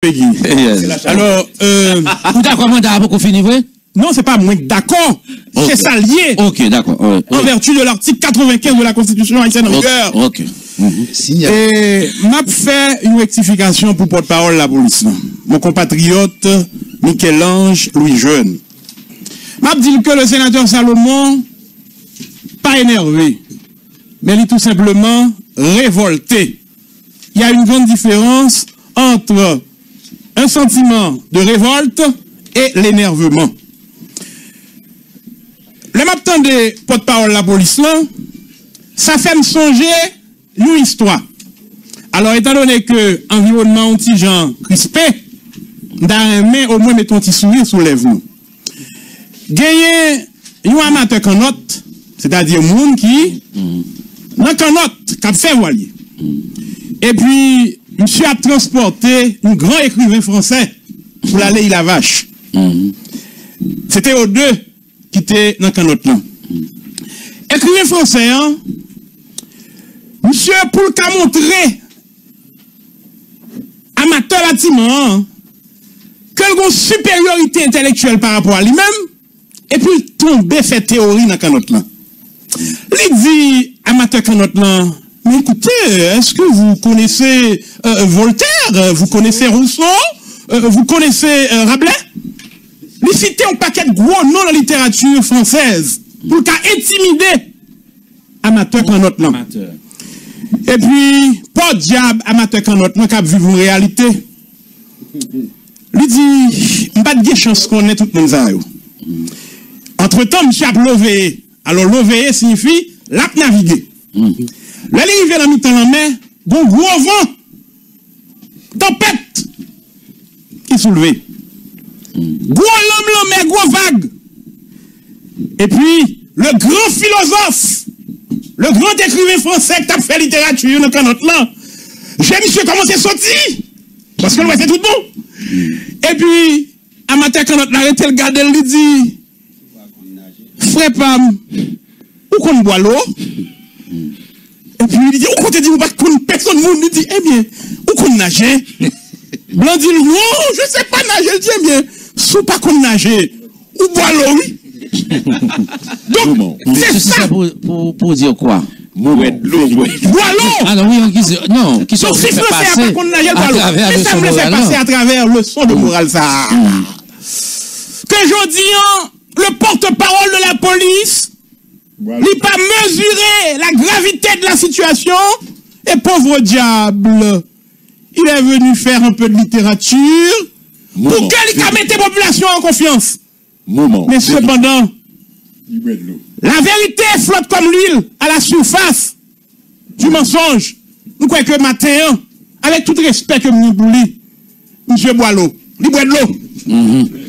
Alors, vous d'accord, mandat beaucoup fini, oui? Non, c'est pas moins d'accord. C'est ça lié. Ok, d'accord. En vertu de l'article 95 de la Constitution haïtienne en vigueur. Ok. Et m'a fait une rectification pour porte-parole de la police. Mon compatriote Michel-Ange Louis Jeune. M'a dit que le sénateur Salomon pas énervé, mais il est tout simplement révolté. Il y a une grande différence entre un sentiment de révolte et l'énervement. Le m'attend de porte-parole de la police là, ça fait me songer une histoire. Alors, étant donné que l'environnement anti-gens crispé, d'aimé au moins mettre un petit sourire sous les nous. Gagner un amateur canotte, c'est-à-dire moun qui, dans canotte, qui a fait voilier. Et puis, monsieur a transporté un grand écrivain français pour l'aller la vache. C'était aux deux qui étaient dans canotte là. Écrivain français, hein, monsieur, pour le cas montrer amateur bâtiment, quelle une supériorité intellectuelle par rapport à lui-même, et puis tomber fait théorie dans canotte là. Il dit, amateur canotte là, mais écoutez, est-ce que vous connaissez Voltaire, vous connaissez Rousseau, vous connaissez Rabelais? Il citait un paquet de gros noms dans la littérature française pour qu'à intimider amateur canotte là. Et puis, pas diable amateur canotte là qui vivre une réalité. Il dit, pas de chance qu'on ait tout le monde. Entre-temps, monsieur a levé. Alors, levé signifie l'a naviguer. Là, il arrive dans mi-temps la mer, bon gros vent, tempête, qui soulevé. Gros l'homme, mais gros vague. Et puis, le grand philosophe, le grand écrivain français qui a fait littérature dans canotte là, j'ai monsieur commencé à sortir. Parce que c'est tout bon. Et puis, amateur canotte là, arrêté le garder, il dit, frère Pam, où qu'on boit l'eau? Et puis il dit, où qu'on te dit, où pas qu'on personne monde, il dit, eh bien, où qu'on nager? Blanc dit, non, je ne sais pas nager, il dit, eh bien, sous pas qu'on nager, où boit l'eau, oui? Donc, c'est ça. Pour dire quoi? Bois l'eau! Alors oui, non, qui sont fait passer à qu'on nager bois l'eau. Mais ça me fait passer à travers le son de morale, ça. Que je dis, le porte-parole de la police, il n'a pas mesuré la gravité de la situation, et pauvre diable, il est venu faire un peu de littérature, pour qu'il mette la population en confiance. Mais cependant, la vérité flotte comme l'huile à la surface du mensonge. Nous croyons que matin, avec tout respect que nous voulons, monsieur Boileau, il boit de l'eau.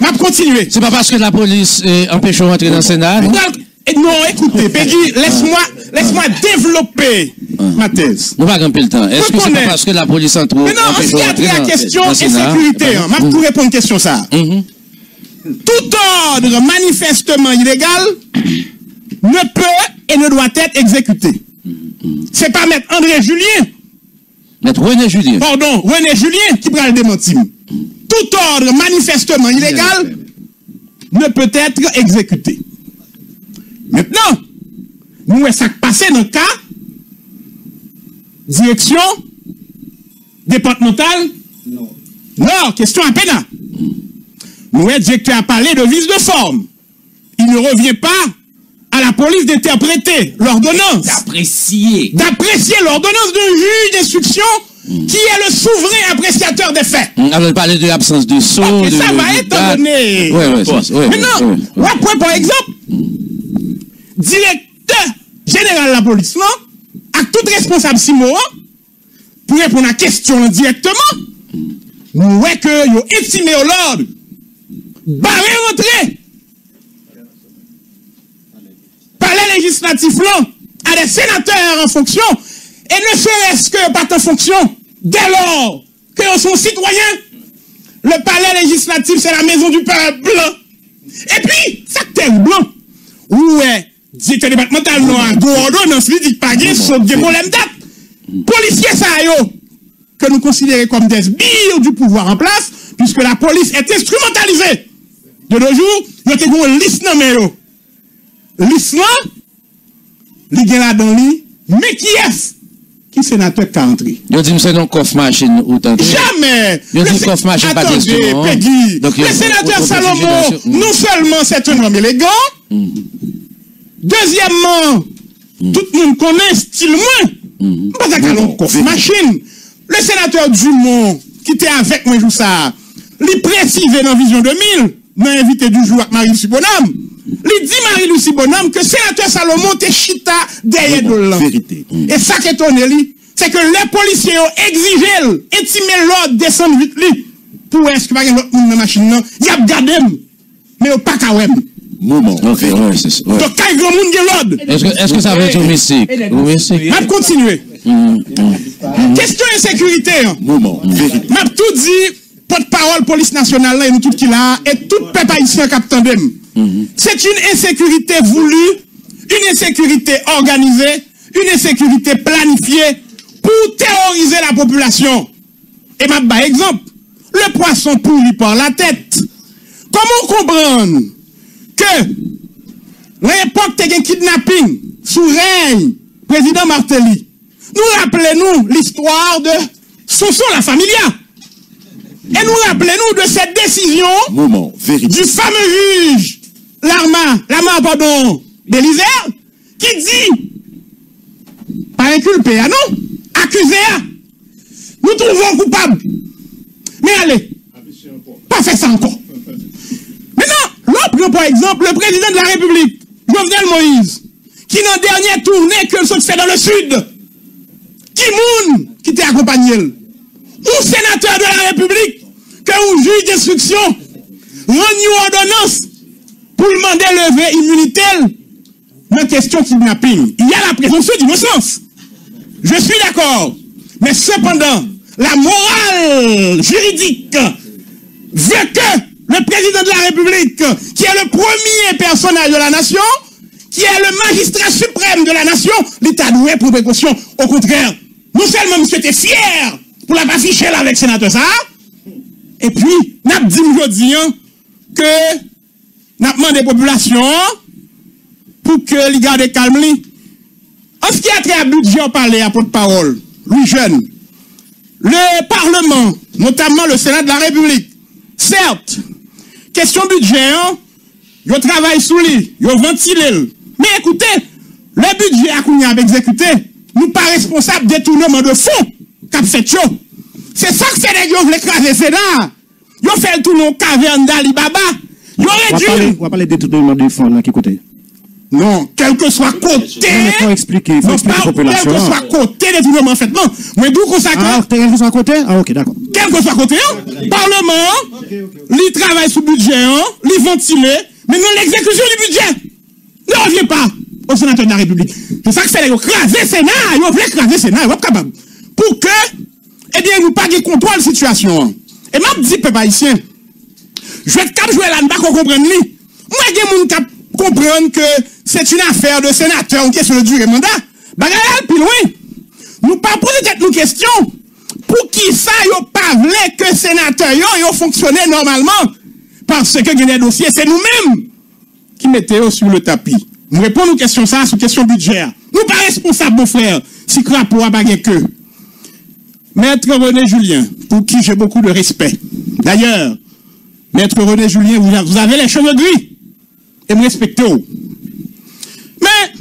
Va continuer. C'est pas parce que la police empêche de rentrer dans le Sénat? Non, écoutez, Peggy, laisse-moi développer ma thèse. Nous va gagner le temps. Est-ce que c'est pas parce que la police en trouve? Mais non, en ce qui a trait à la question et sécurité, je vais répondre à une question ça. Tout ordre manifestement illégal ne peut et ne doit être exécuté. C'est pas maître André Julien. Maître René Julien. Pardon, René Julien qui prend le démenti. Tout ordre manifestement illégal ne peut être exécuté. Maintenant, nous, ça passé dans le cas, direction départementale? Non, question à peine. Nous, le directeur a parlé de vice de forme. Il ne revient pas à la police d'interpréter l'ordonnance. D'apprécier l'ordonnance d'un juge d'instruction qui est le souverain appréciateur des faits. On va parler de l'absence de sceau. Ça va être donné. Maintenant, par exemple, directeur général de la police, non, à tout responsable Simo, pour répondre à la question directement, nous voyons que vous estimez au l'ordre, barrer rentrer, palais législatif là, à des sénateurs en fonction, et ne serait-ce que pas en fonction, dès lors que sont citoyens, le palais législatif c'est la maison du peuple. Et puis, ça terre blanc, où est directeur départemental noir, ordonnance, lui dit pas de problème date. Policier ça yo, que nous considérons comme des sbires du pouvoir en place, puisque la police est instrumentalisée. De nos jours, nous avons une liste dans mes liste là, il y a là dans lui, mais qui est qui sénateur country? Yo dit c'est non coffre machine autant. Jamais. Yo dit coffre machine pas question. Le sénateur Salomon, non seulement c'est un homme élégant, deuxièmement, tout le monde connaît style moins. Pas qu'à coffre machine. Le sénateur Dumont, qui était avec moi jour ça, il précise dans Vision 2000, m'a invité du jour avec Marie-Lucie Bonhomme. Il dit Marie-Lucie Bonhomme que sénateur Salomon te chita derrière de et ça qui étonne lui, c'est que les policiers ont exigé, intimé l'ordre, descendre vite lui. Pour est-ce que pas l'autre monde dans la machine, il y a gardé, mais pas qu'à même. Moment. Ok, ouais, c'est ça. Donc, quand il y a monde qui l'ordre. Est-ce que ça veut dire mystique? On va continuer. Question insécurité. Moment. M'a tout dit, porte-parole police nationale là, et nous tout qui là, et tout peuple haïtien captain d'em. C'est une insécurité voulue, une insécurité organisée, une insécurité planifiée pour terroriser la population. Et m'a par exemple, le poisson pourri par la tête. Comment comprendre que l'époque de kidnapping sous règne président Martelly, nous rappelons l'histoire de Sonson la Familia. Et nous rappelons de cette décision du fameux juge Lama, pardon, Bélisère, qui dit, pas inculpé, ah non, accusé, nous trouvons coupable. Mais allez, pas faire ça encore. Maintenant, l'autre, par exemple, le président de la République, Jovenel Moïse, qui dans dernière tournée que ce fait dans le sud, qui t'a accompagné, ou sénateur de la République, que ou juge d'instruction, rend une ordonnance pour demander lever immunité dans question kidnapping. Il y a la présomption d'innocence. Je suis d'accord. Mais cependant, la morale juridique veut que le président de la République, qui est le premier personnage de la nation, qui est le magistrat suprême de la nation, l'État doué pour précaution. Au contraire, non seulement nous était fier pour la afficher là avec le sénateur ça, et puis, nous avons dit aujourd'hui que nous avons demandé aux populations pour que les gardent calme. En ce qui a trait à budget, on parlait à porte-parole, Louis Jeune, le Parlement, notamment le Sénat de la République, certes, question budget, ils travaillent sous lui, ils ventilé. Mais écoutez, le budget à qu'on a exécuté, nous pas responsables de détournement de fonds qu'a fait chaud. C'est ça que fait les gens veulent écraser le Sénat. Ils ont fait le tour dans caverne d'Alibaba. Ils ont réduit. On va parler de détournement de fonds là qui côté. Non, quel que soit côté. Il faut expliquer la population. Quel que soit côté détournement fait. Non, mais d'où qu'on s'accorde. Ah, quel que soit côté? Ah, ok, d'accord. Quel que soit côté, Parlement, il travaille sous budget, il ventile, mais non l'exécution du budget. Ne revient pas au sénateur de la République. C'est ça que c'est écraser le Sénat. Ils veulent écraser le Sénat. Ils vont capable. Pour que, eh bien, nous pas de contrôle de la situation. Et m'a dit, peuple haïtien, je vais être jouer là, ne pas comprendre lui. Moi, il y a des gens qui comprennent que c'est une affaire de sénateur, une question de durée mandat. Bagay, puis loin. Nous pas poser tête nous question. Pour qui ça, yo pas voulu que sénateur yo fonctionne normalement. Parce que il y a des dossiers, c'est nous-mêmes qui mettons sur le tapis. Nous répondons aux questions ça, sur question budget. Nous pas responsables, mon frère, si crapaud a bagay que. Maître René Julien, pour qui j'ai beaucoup de respect. D'ailleurs, Maître René Julien, vous avez les cheveux gris. Et vous respectez. Mais,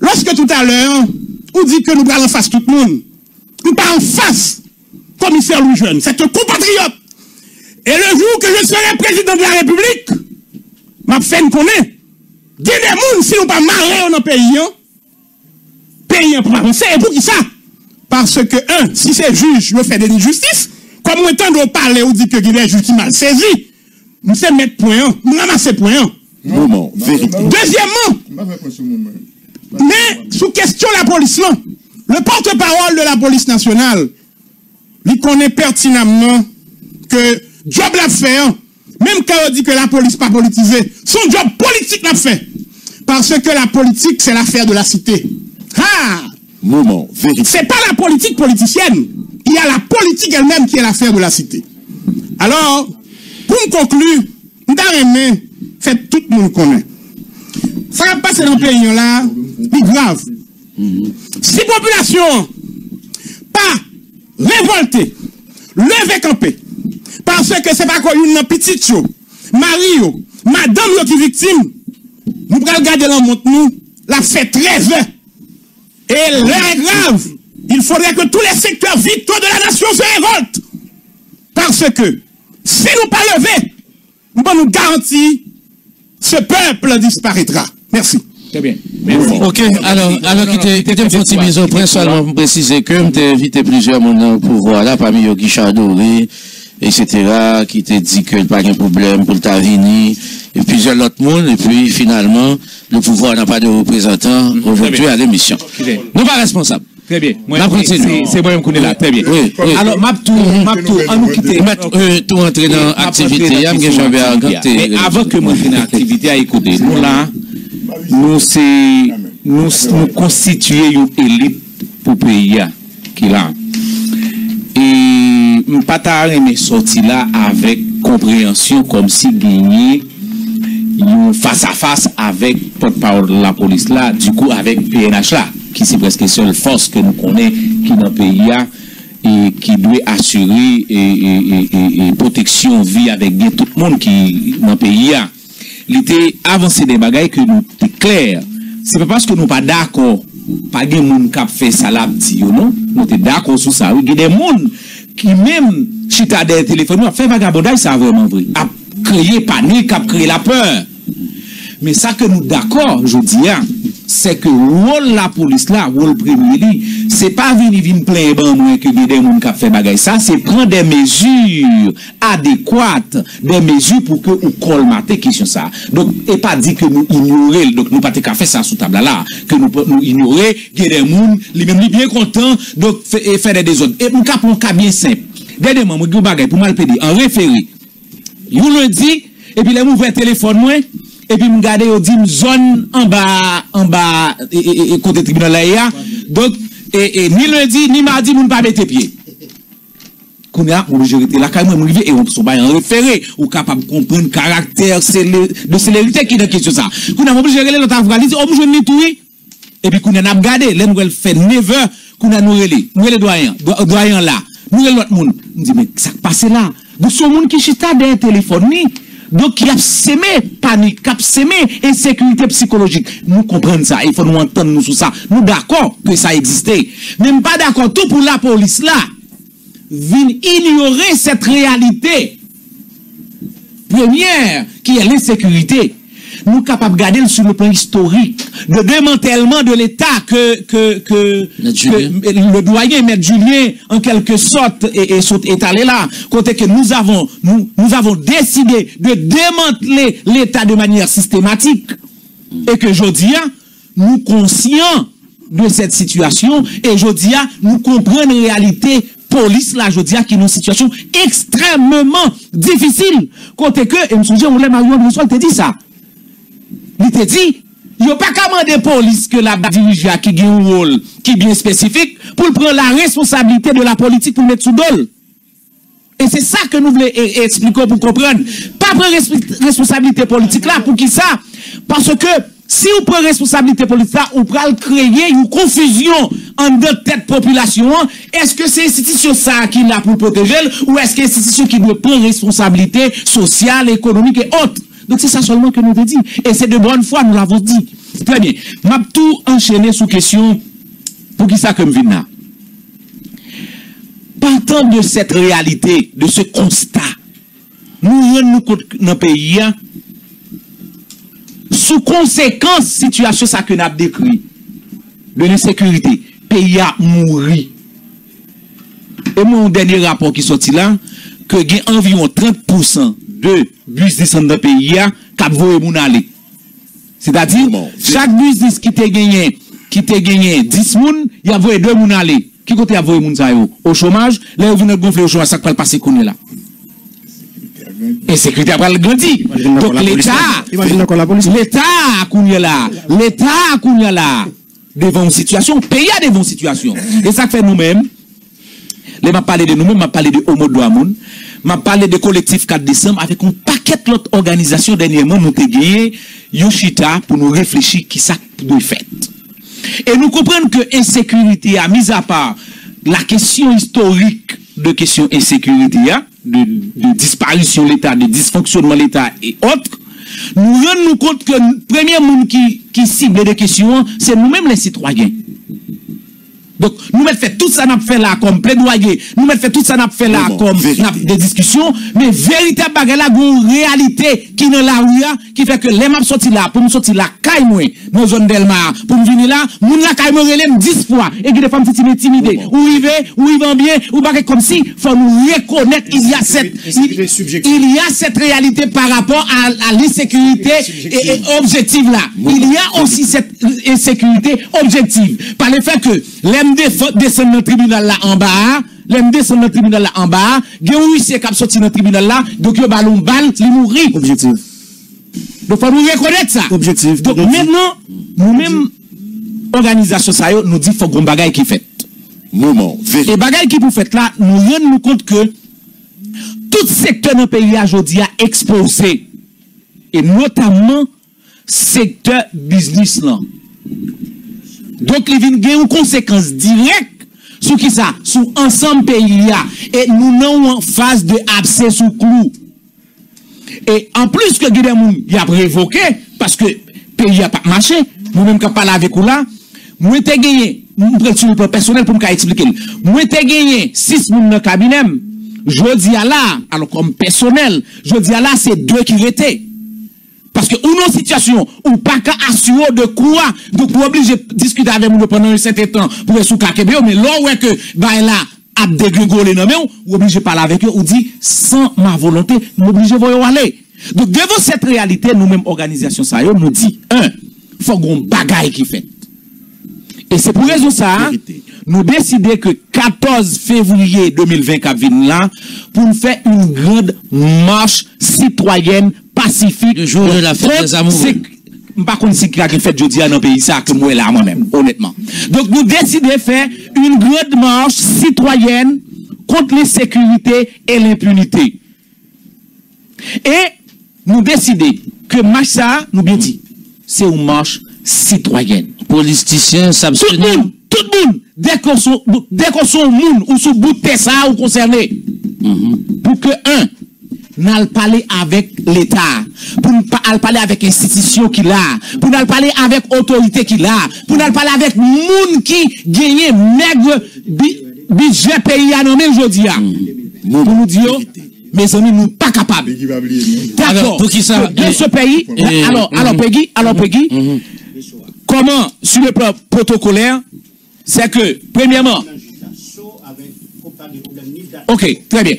lorsque tout à l'heure, on dit que nous parlons en face tout le monde, nous parlons en face, commissaire Louis Jeune, c'est un compatriote. Et le jour que je serai président de la République, ma fait connaît, il y a des gens, si nous pas marrer dans le pays, pays pour avancer, et pour qui ça? Parce que, si c'est juge, je fais de l'injustice, comme on entend parler, on dit que il y a des juges qui mal saisi, nous sommes mettre point, nous ramasser point. Moment, vérité. Deuxièmement, mais sous question la police, là, le porte-parole de la police nationale, il connaît pertinemment que job l'a fait, même quand on dit que la police pas politisée, son job politique l'a fait. Parce que la politique, c'est l'affaire de la cité. Ah! Moment, vérité. C'est pas la politique politicienne. il y a la politique elle-même qui est l'affaire de la cité. Alors, pour me conclure, nous avons fait tout le monde connaît. Ça va passer dans le pays là, c'est grave. Si la population pas révoltée, lever campé, parce que c'est pas quoi une petite chose, Mario, madame qui est victime, nous allons garder la montre nous, la fait 13 heures. Et l'heure est grave. Il faudrait que tous les secteurs vitaux de la nation se révoltent. Parce que si nous pas lever, nous allons nous garantir ce peuple disparaîtra. Merci. Très bien. Ok, alors, quitter une petite mise au point, seulement pour préciser que je t'ai invité plusieurs monde au pouvoir là, parmi eux Guichard Doré, etc., qui t'a dit que pas de problème pour Tavini, et plusieurs autres monde, et puis finalement, le pouvoir n'a pas de représentant aujourd'hui à l'émission. Nous pas responsables. Très bien. C'est moi qui est là. Très bien. Oui. Alors, Maptou, on nous quitte. Tout entrer dans l'activité, mais avant que moi entre dans l'activité, à écouter, nous là, nous constituer une élite pour le pays qui là. Et nous pas t'arrêter sortir là avec compréhension comme si gagner face à face avec porte-parole de la police là, du coup avec PNH là, qui c'est presque la seule force que nous connaissons qui dans le pays et qui doit assurer et protection vie avec bien tout le monde qui dans le pays a. Il était avancé des bagailles que nous c'est clair. C'est pas parce que nous pas d'accord, pas des monde qui fait ça là petit non, nous sommes d'accord sur ça. Il y a des monde qui même chita des téléphones, a fait vagabondage, ça vraiment vrai. A créé panique, a créé la peur. Mais ça que nous d'accord, je dis, c'est que rôle la police là, rôle premier lit, c'est pas venir plein ban moins que des gens qui fait bagay ça, c'est prendre des mesures adéquates, des mesures pour que nous colmater question ça. Donc et pas dire que nous ignorer, donc nous pas te faire ça sous table là, que nous ignorer, que des gens lui même bien content donc faire des désordres. Et mon cas bien simple. Dernièrement, moi bagay pour mal pédé en référé. Vous le dit et puis les ouvert téléphone moi et puis me garder au dit zone en bas et côté tribunal là donc et ni lundi ni mardi moun pas mettre pied qu'on a obligé rester là quand même arrivé et on sont pas en référé ou capable comprendre caractère de célérité qui dans question ça qu'on a obligé reler l'autre avocat dit on je ni tout et puis qu'on a regardé les nous fait 9h qu'on a nous relé doyen là nous l'autre monde on dit mais ça passe là de ce monde qui chita derrière téléphone ni donc, il y a semé panique, il y a semé insécurité psychologique. Nous comprenons ça, il faut nous entendre nous sur ça. Nous d'accord que ça existait. Même pas d'accord, tout pour la police là, vient ignorer cette réalité. Première, qui est l'insécurité. Nous sommes capables de garder sur le plan historique, de démantèlement de l'État que le doyen, M. Julien, en quelque sorte, est allé là. Côté que nous avons décidé de démanteler l'État de manière systématique. Et que aujourd'hui, nous conscients de cette situation, et aujourd'hui, nous comprenons la réalité police là, je dis qui est une situation extrêmement difficile. Côté que, et je me souviens, on l'a Mario François, il te dit ça. Il te dit, il n'y a pas qu'à demander police que la dirige qui a un rôle qui est bien spécifique pour prendre la responsabilité de la politique pour mettre sous dol. Et c'est ça que nous voulons expliquer pour comprendre. Pas prendre responsabilité politique là, pour qui ça? Parce que si vous prenez responsabilité politique là, vous pouvez créer une confusion en deux têtes population. Est-ce que c'est l'institution ça qui est là pour protéger ou est-ce que c'est l'institution qui doit prendre responsabilité sociale, économique et autres? Donc c'est ça seulement que nous avons dit. Et c'est de bonne foi, nous l'avons dit. Très bien. M'a tout enchaîné sous question pour qui ça comme vina. Partant de cette réalité, de ce constat, nous rendons compte dans le pays, sous conséquence, situation ça que nous avons décrit, de l'insécurité, le pays a mouru. Et mon dernier rapport qui sorti là, que il y a environ 30% de business dans le pays qui a voulu aller. C'est-à-dire, chaque business qui t'a gagné 10 moun, il y a voulu 2 moun aller. Qui côté a voulu moun ça au chômage, là vous venez gonfler au chômage, ça va passer qu'on est là. Et sécurité après le grandi. Donc l'État qu'on est là, devant une situation, pays a devant une situation. Et ça fait nous-mêmes, Les m'a parlé de nous-mêmes, m'a parlé de Homo Douamoun, m'a parlé de collectif 4 décembre avec un paquet d'autres organisations dernièrement nous avons gagné Yoshita pour nous réfléchir qui ça doit faire. Et nous comprenons que insécurité a mis à part la question historique de question insécurité, de disparition de l'État, de dysfonctionnement de l'État et autres, nous rendons compte que le premier monde qui cible des questions, c'est nous-mêmes les citoyens. Donc, nous mettons fait tout ça, nous fait là comme plaidoyer, nous mettons fait tout ça, nous fait là comme des discussions, mais véritable bagarre là, une réalité qui dans la rue, qui fait que les maps sortis là, pour nous sortir là, caille moi, dans zone Delmar, pour nous venir là, moun la caille moi relève 10 fois, et que des femmes timidées, ou y vont bien, ou bagarre comme si, faut nous reconnaître, il y a cette réalité par rapport à l'insécurité et objective là. Il y a aussi cette insécurité objective, par le fait que descendre dans le tribunal là en bas, descendre dans le tribunal là en bas, il y a un huissier qui a sorti dans le tribunal là, donc il y a un ballon balle, il mourit. Objectif. Donc il faut nous reconnaître ça. Objectif. Donc maintenant, nous-mêmes, organisation ça, nous dit qu'il faut qu'on bagaille qui fait. Moment. Et bagaille qui vous faites là, nous rendons compte que tout secteur dans le pays aujourd'hui a exposé. Et notamment, secteur business là. Donc, il vient une conséquence directe sur qui ça? Sur ensemble pays là. Et nous sommes en phase de abcès sous clou. Et en plus que Guilherme y a révoqué, parce que le pays n'a pas marché, nous-mêmes qui parlons avec vous là, nous avons gagné, nous prenons sur le plan personnel pour nous expliquer. Nous avons gagné 6 personnes dans le cabinet. Je dis à là, alors comme personnel, je dis à là, c'est 2 qui étaient. Parce que ou une situation où pas qu'à assurer de quoi, donc vous obligez de discuter avec nous pendant un certain temps pour être sous kakebe, mais là où est que bah là a dégringolé non mais ou obligé de parler avec eux, ou dit sans ma volonté, nous obligé de aller. Donc devant cette réalité, nous-mêmes organisation ça nous dit faut qu'on bagaille qui fait. Et c'est pour raison ça, nous décidons que 14 février 2020 là pour nous faire une grande marche citoyenne pacifique. Le jour de la fête des amoureux. Par contre, c'est qui a fait jeudi dans le pays, ça, que moi là, moi-même, honnêtement. Donc, nous décidons de faire une grande marche citoyenne contre l'insécurité et l'impunité. Et nous décidons que marche ça, nous bien dit, c'est une marche citoyenne. Politiciens s'abstenir. Tout le monde, dès qu'on soit monde ou sous bout de ça ou concerné, pour que nous parler avec l'État, pour nous parler avec l'institution qu'il a, pour nous parler avec l'autorité qu'il a, pour nous parler avec le monde qui gagne maigre budget pays à nommer aujourd'hui. Pour nous dire, mes amis, nous pas capables. D'accord. Pour qui ça? Dans ce pays, alors Peggy, comment, sur le plan protocolaire, c'est que, premièrement, ok, très bien.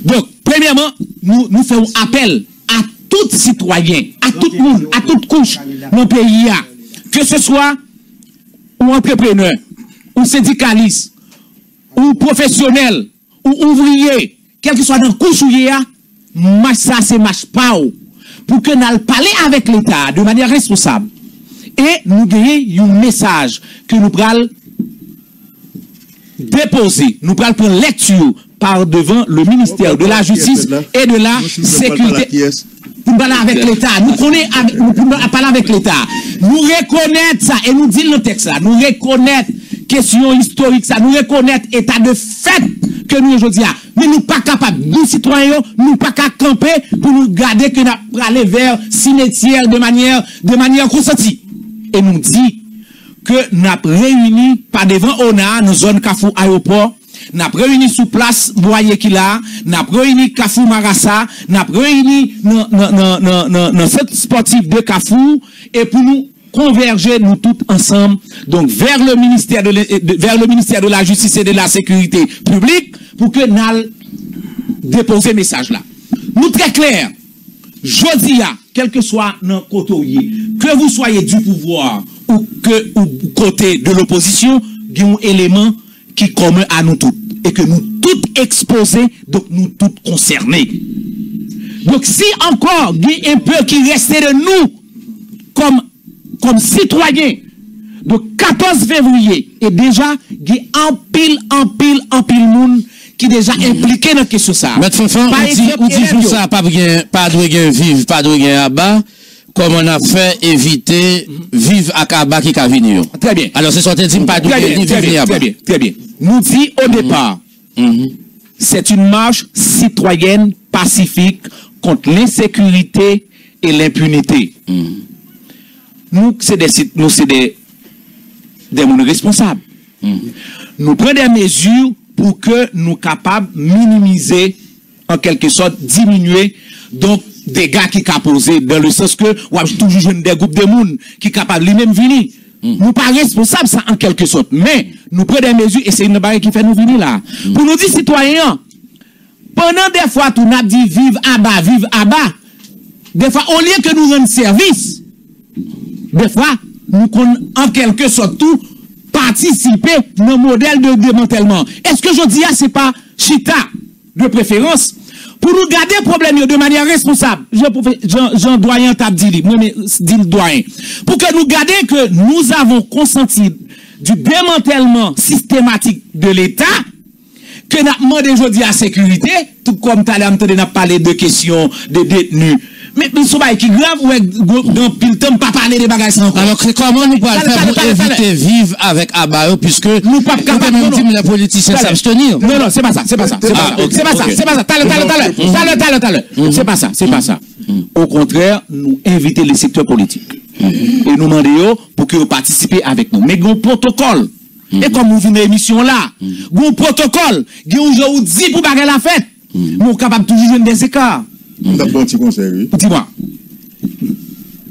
Donc, premièrement, nous faisons appel à tout citoyen, à tout le monde, à toute couche dans le pays, que ce soit ou entrepreneur, ou syndicaliste, ou professionnel, ou ouvrier, quel que soit dans la couche où il y a, ça c'est marche pas, pour que nous parlions avec l'État de manière responsable. Et nous gagnons un message que nous prenons déposer, nous prenons prendre lecture par devant le ministère de la Justice et de la Sécurité. Nous parlons avec l'État, nous parlons avec l'État. Nous reconnaître ça, et nous disons le texte là, nous reconnaître question historique ça, nous reconnaître état de fait que nous aujourd'hui, mais nous pas capables, nous citoyens, nous pas qu'à camper pour nous garder que nous aller vers cimetière de manière consentie. Et nous dit que nous avons réuni par devant ONA, dans zone Kafou aéroport, nous avons réuni sous place Boyer Kila, nous avons réuni Kafou Marassa, nous avons réuni dans cette sportif de Kafou, et pour nous converger nous tous ensemble, donc vers le ministère de la Justice et de la Sécurité publique, pour que nous déposer message là. Nous très clair, jodi a, quel que soit notre côté, que vous soyez du pouvoir ou côté de l'opposition, il y a un élément qui est commun à nous tous. Et que nous tous exposés, donc nous tous concernés. Donc si encore il y a un peu qui restait de nous comme citoyens, donc 14 février, et déjà, il y a en pile monde qui déjà impliqués dans la question ça. Mais Fonfon, on dit pour ça, pas de vivre, pas de abat. Comme on a fait éviter vivre à Kaba qui a venu. Très bien. Alors c'est sorti dit pas de vivre très bien, très bien. Nous dit au départ, c'est une marche citoyenne pacifique contre l'insécurité et l'impunité. Nous, c'est des gens responsables. Nous prenons des mesures pour que nous soyons capables de minimiser, en quelque sorte, diminuer, donc, dégâts qui sont posés, dans le sens que, on a toujours des groupes de monde qui sont capables de lui-même venir. Nous pas responsables, ça, en quelque sorte. Mais, nous prenons des mesures et c'est une barrière qui fait nous venir là. Pour nous dire, citoyens, pendant des fois, tout n'a dit vive à bas. Des fois, au lieu que nous rendons service, des fois, nous en quelque sorte tout participer dans le modèle de démantèlement. Est-ce que je dis, c'est pas chita de préférence? Pour nous garder le problème de manière responsable, Jean Doyen t'a dit, le doyen, pour que nous gardions que nous avons consenti du démantèlement systématique de l'État, que nous avons demandé aujourd'hui à la sécurité, tout comme tu as parlé de questions de détenus. Mais ce qui est grave, ou dans pile temps, pas parler des bagages sans. Alors, comment nous pouvons faire pour éviter vivre avec Abayo, puisque nous pas capables de les politiciens s'abstenir? Non, c'est pas ça. C'est pas ça. C'est pas ça. Au contraire, nous inviter les secteurs politiques. Et nous demandons pour qu'ils participent avec nous. Mais il y a un protocole. Et comme nous venons de l'émission là, il y a un protocole. Il y a un jour où dit pour bagarre la fête. Nous sommes capables de toujours des écarts. D'abord, un petit conseil. Dis-moi.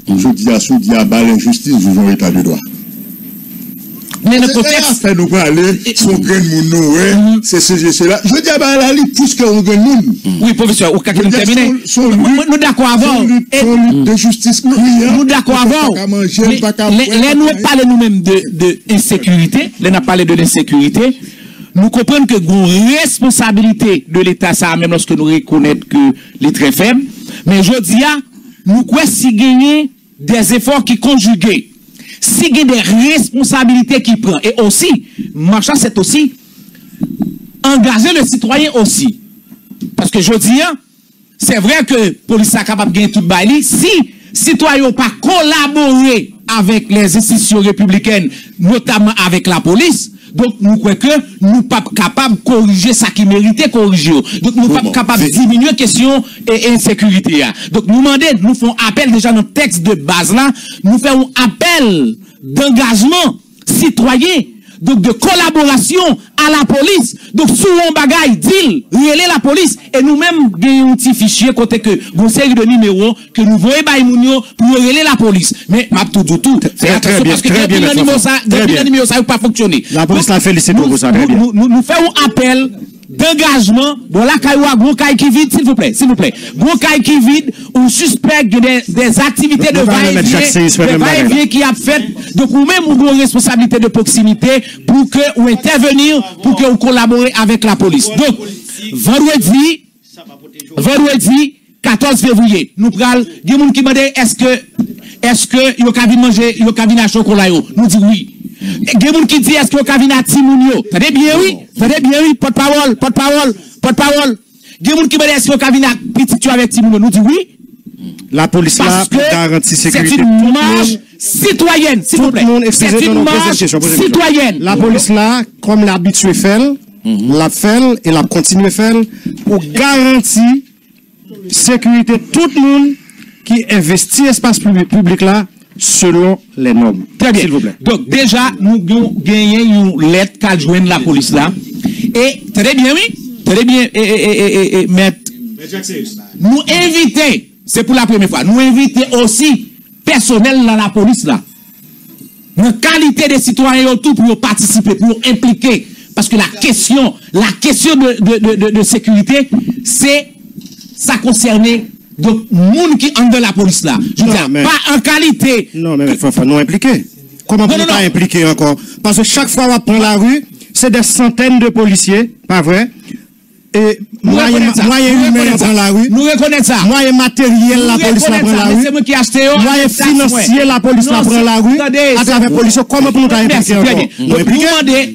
Je dis à ceux qui ont l'injustice, nous avons état de droit. Mais le contexte. Nous parler, son grain de monde, c'est là. Je dis à la lit plus qu'on gagne monde. Oui, professeur, au cas où nous terminons. Nous d'accord avant. De justice criant. Nous d'accord avant. Les nous parlons nous-mêmes de insécurité. Les nous parlons de l'insécurité. Nous comprenons que la responsabilité de l'État, ça, même lorsque nous reconnaissons que les très faibles. Mais je dis, nous croyons si gagner des efforts qui conjuguent, si gagner des responsabilités qui prend. Et aussi, machin, c'est aussi engager le citoyen aussi. Parce que je dis, c'est vrai que la police est capable de gagner tout le bail. Si les citoyens n'ont pas collaboré avec les institutions républicaines, notamment avec la police, donc, nous croyons que nous ne sommes pas capables de corriger ce qui méritait corriger. Donc, nous ne sommes pas capables de diminuer la question et insécurité. Donc, nous demandons, nous faisons appel déjà dans le texte de base là, nous faisons appel d'engagement citoyen, donc de collaboration à la police. Donc, sous un bagage, deal, relais la police, et nous-mêmes, gagnons un petit fichier côté que, une série de numéros, que nous voyons pour relais la police. Mais, tout. C'est attention parce que depuis le numéro, ça n'a pas fonctionné. La police l'a félicité pour ça. Nous faisons appel d'engagement. Bon, là, gros caille qui vide, s'il vous plaît. Gros caille qui vide, on suspecte des activités de va-et-vient qui a fait. Donc, nous-mêmes, nous avons une responsabilité de proximité pour que, ou intervenir, pour que vous collaborez avec la police. Donc, vendredi, 14 février, nous prenons, il y a des gens qui demandent, est-ce que, il y a manger, il y a un chocolat, nous disons oui. Il y a des gens qui disent, est-ce qu'il y a un timounio? Faites bien oui, porte-parole. Il y a des gens qui demandent, est-ce qu'il y a un petit avec timounio? Nous disons oui. La police là, garantit sécurité. C'est une marche citoyenne, s'il vous plaît. C'est une marche citoyenne. La police là, comme l'habitué fait, l'a fait et l'a continué faire pour garantir sécurité tout le monde qui investit l'espace public là selon les normes. Très bien. S'il vous plaît. Donc déjà, nous gagnons une lettre qu'a joindre la police là. Et très bien, maître. Nous inviter, c'est pour la première fois, nous inviter aussi personnel dans la police là. Dans qualité des citoyens autour pour participer, pour impliquer. Parce que la question de sécurité, c'est ça concernait donc monde qui entre la police là. Je veux dire, pas en qualité. Non, mais il faut nous impliquer. Comment pas impliquer encore? Parce que chaque fois qu'on prend la rue, c'est des centaines de policiers, pas vrai? Et moyen humain dans la rue. Nous reconnaissons ça. Moyen matériel, la police la prend la rue. C'est moi qui ai acheté. Moyen financier, la police la prend la rue. À travers la police, comment pour nous impliquer encore?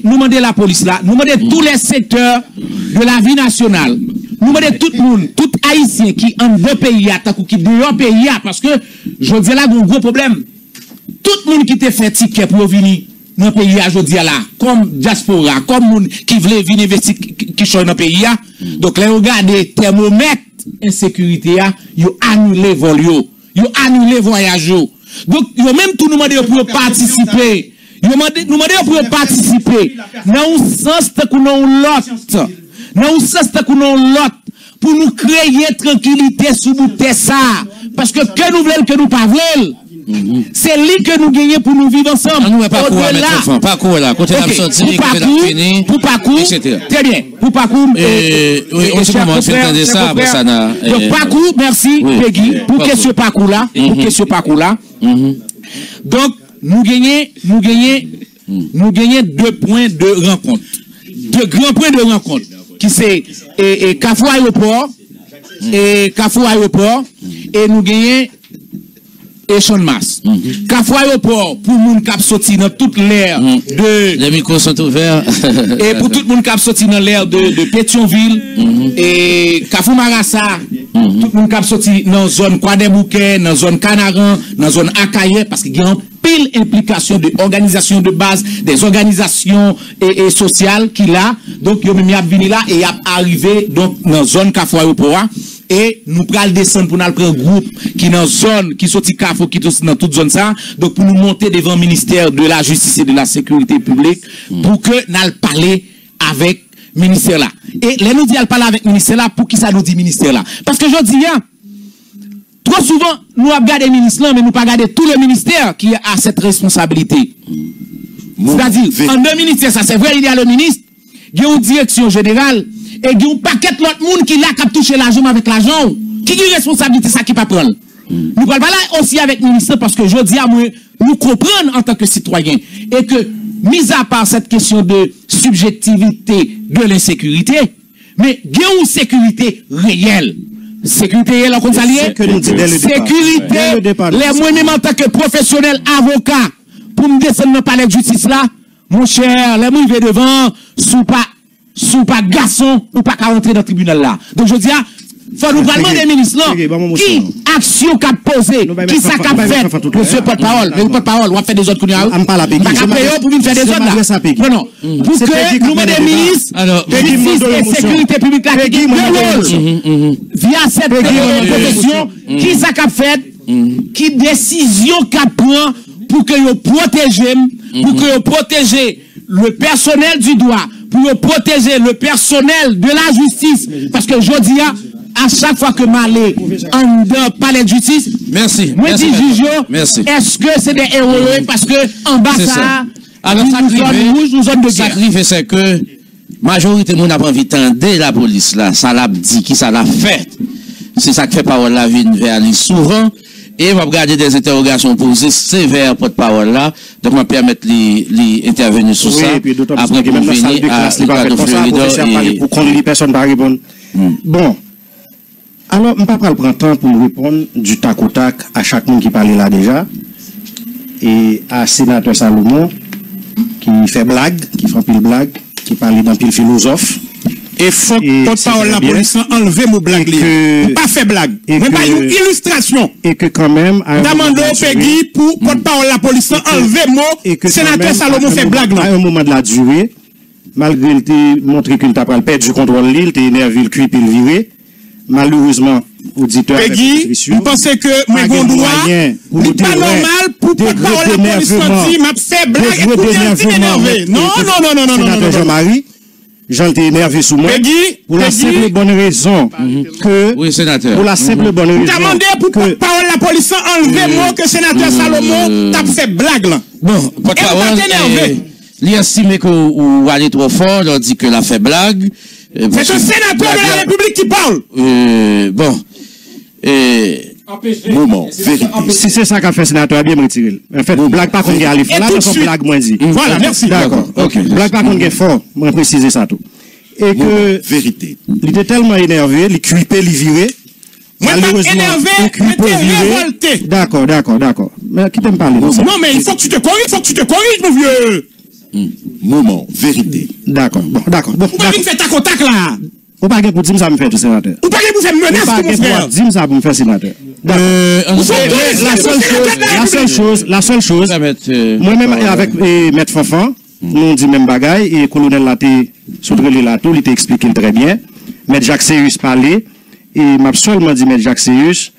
Nous demandons la police là, nous demandons tous les secteurs de la vie nationale. Nous demandons tout le monde, tout Haïtien qui en deux pays, ou qui dehors pays, parce que je dis là, il y a un gros problème. Tout le monde qui te fait ticket pour venir dans le pays aujourd'hui là, comme diaspora, comme monde qui veut venir investir, qui sont dans le pays là. Donc là, regardez, thermomètre, insécurité, ils ont annulé vol, ils ont annulé voyage. Donc, ils ont même tout nous demandé pour participer. Ils ont demandé pour participer. Dans un sens que nous avons l'autre. Dans un sens que nous avons l'autre. Pour nous créer tranquillité sous bout de ça. Parce que nous voulons que nous pas voulons. C'est lui que nous gagnons pour nous vivre ensemble. Nous pas court, pas court là. Côté la sortie, pour parcours, très bien. Pour parcours, oui, on se commence à entendre ça après ça. Donc parcours, merci Peggy pour que ce parcours là, Donc nous gagnons 2 points de rencontre. 2 grands points de rencontre qui c'est Carrefour Aéroport et nous gagnons et champ de masse. Carrefour Aéroport, pour moun kap sorti dans toute l'air de... Les micros sont ouverts. Et pour tout le monde kap sorti dans l'air de Pétionville, et Carrefour Marassa, tout le monde kap sorti dans la zone Croix-des-Bouquets, dans la zone Canaran, dans la zone Akaye, parce qu'il y a une pile implication de organisations de base, des organisations sociales qui là, donc il y a venu là et il a arrivé donc dans la zone Carrefour Aéroport. Et nous prenons descendre pour nous prendre un groupe qui est dans zone, qui sorti Carrefour, qui est dans toute zone ça. Donc pour nous monter devant le ministère de la Justice et de la Sécurité publique pour que nous parler avec le ministère là. Et là nous dit à parler avec le ministère là, pour qui ça nous dit ministère là? Parce que je dis, trop souvent, nous avons gardé le ministère là, mais nous pas gardé tout le ministère qui a cette responsabilité. C'est-à-dire, en 2 ministères, ça c'est vrai, il y a le ministre, il y a une direction générale, et il y a un paquet de l'autre monde qui l'a touché l'argent avec l'argent. Qui a responsabilité ça qui pas prendre? Nous parlons là aussi avec le ministre parce que je dis à moi, nous comprenons en tant que citoyens et que, mis à part cette question de subjectivité de l'insécurité, mais il y a une sécurité réelle. Sécurité réelle, comme ça lié? Sécurité, les moi-même en tant que professionnel avocat, pour me descendre dans le palais de justice là, mon cher, les moi devant, sous pas garçon ou pas qu'à rentrer dans le tribunal là. Donc je dis, faut nous parler des ministres là. Qui action qu'a posé, qui ça qu'a fait, monsieur porte-parole, on va faire des autres qu'on a. On parle à Peggy. Pour nous faire des autres là. Non. Pour que nous des ministres, justice et sécurité publique là, qui via cette profession, qui ça qu'a fait, qui décision qu'a prend pour que vous protégez, pour que vous protégez le personnel du droit, pour protéger le personnel de la justice. Parce que je dis à chaque fois que m'allais en palais de justice, merci. Moi dis juge, est-ce que c'est des héros parce que en bas ça, alors ça nous zone de ça guerre. C'est que majorité moun a pas envie de la police là, ça l'a dit qui ça l'a fait. C'est ça qui fait parole la vie vers lui souvent. Et on va regarder des interrogations posées sévères pour parole là. Donc on va permettre d'intervenir sur ça. Après pour venir à la Florida pour qu'on les personnes pas répondre. Bon. Alors, je ne vais pas prendre le temps pour répondre du tac au tac à chaque monde qui parlait là déjà. Et à sénateur Salomon, qui fait blague, qui fait pile blague, qui parle d'un pile philosophe. Et faut que porte-parole la police enlever mon blague. Pas fait blague. Mais pas une illustration. Et que quand même. Demandez au Peggy pour porte-parole la police enlever mot. Sénateur Salomon fait blague là. À un moment de la durée, malgré qu'il montré qu'il t'a pas perdu du contrôle l'île, il énervé le cuit puis le viré. Malheureusement, auditeur. Peggy, vous pensez que mes bons droits, n'est pas normal pour porte-parole la police dit m'a fait blague et pour bien énervé. Non. Sénateur Jean-Marie. Jean t'ai énervé sous moi. Pour la simple bonne raison que. Oui, sénateur. Pour la simple bonne raison. Demandez pour porte-parole la police enlever moi que sénateur Salomon t'a fait blague là. Bon, porte-parole. Il estime que vous allez trop fort, il dit que l'a fait blague. C'est un sénateur de la République qui parle. Bon. Moment, si c'est ça qu'a fait le sénateur, bien me retirer. En fait, blague pas qu'on a les là, son blague moins dit. Voilà, merci. D'accord, ok. Blague pas qu'on a fort, moi préciser ça tout. et que Vérité. il était tellement énervé, il cuipé, il viré. Moi, pas énervé, mais t'es révolté. D'accord. Mais qui t'aime parler? Non, mais il faut que tu te corriges, mon vieux. Moment, vérité. D'accord. Ou pas venir faire ta contact là. Ou pas pour dire ça me fait tout sénateur. Ou pas venir pour faire menace, mon frère. Dis ça pour me faire sénateur. La seule chose, moi-même avec Maître Fanfan, nous dit même bagaille, et colonel Laté, Soudreli Lato, il t'a expliqué très bien. Maître Jacques Sérius parlait, et m'a seulement dit Maître Jacques Sérius,